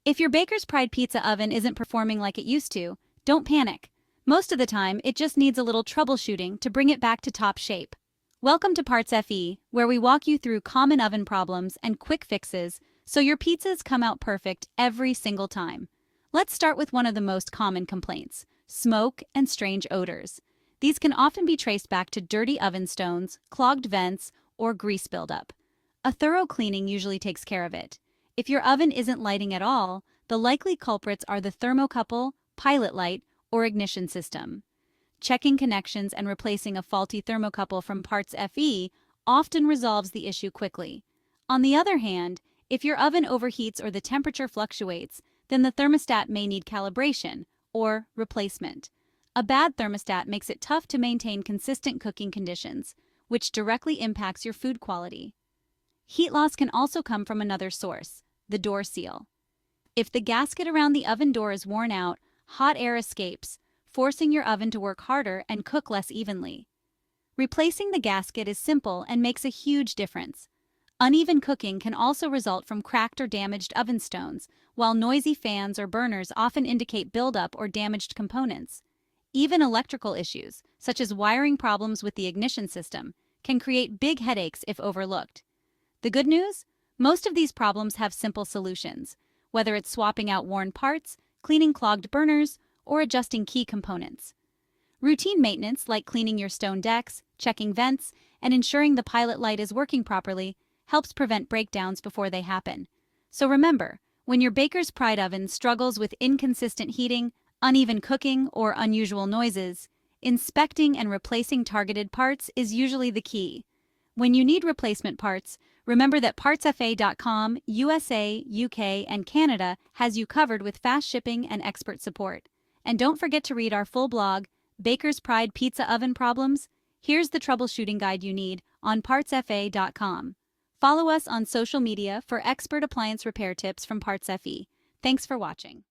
If your Baker's Pride pizza oven isn't performing like it used to, don't panic. Most of the time, it just needs a little troubleshooting to bring it back to top shape. Welcome to PartsFe, where we walk you through common oven problems and quick fixes so your pizzas come out perfect every single time. Let's start with one of the most common complaints: smoke and strange odors. These can often be traced back to dirty oven stones, clogged vents, or grease buildup. A thorough cleaning usually takes care of it. If your oven isn't lighting at all, the likely culprits are the thermocouple, pilot light, or ignition system. Checking connections and replacing a faulty thermocouple from PartsFe often resolves the issue quickly. On the other hand, if your oven overheats or the temperature fluctuates, then the thermostat may need calibration or replacement. A bad thermostat makes it tough to maintain consistent cooking conditions, which directly impacts your food quality. Heat loss can also come from another source: the door seal. If the gasket around the oven door is worn out, hot air escapes, forcing your oven to work harder and cook less evenly. Replacing the gasket is simple and makes a huge difference. Uneven cooking can also result from cracked or damaged oven stones, while noisy fans or burners often indicate buildup or damaged components. Even electrical issues, such as wiring problems with the ignition system, can create big headaches if overlooked. The good news? Most of these problems have simple solutions, whether it's swapping out worn parts, cleaning clogged burners, or adjusting key components. Routine maintenance, like cleaning your stone decks, checking vents, and ensuring the pilot light is working properly, helps prevent breakdowns before they happen. So remember, when your Baker's Pride oven struggles with inconsistent heating, uneven cooking, or unusual noises, inspecting and replacing targeted parts is usually the key. When you need replacement parts, remember that PartsFe.com, USA, UK, and Canada has you covered with fast shipping and expert support. And don't forget to read our full blog, Baker's Pride Pizza Oven Problems. Here's the troubleshooting guide you need on PartsFe.com. Follow us on social media for expert appliance repair tips from PartsFe. Thanks for watching.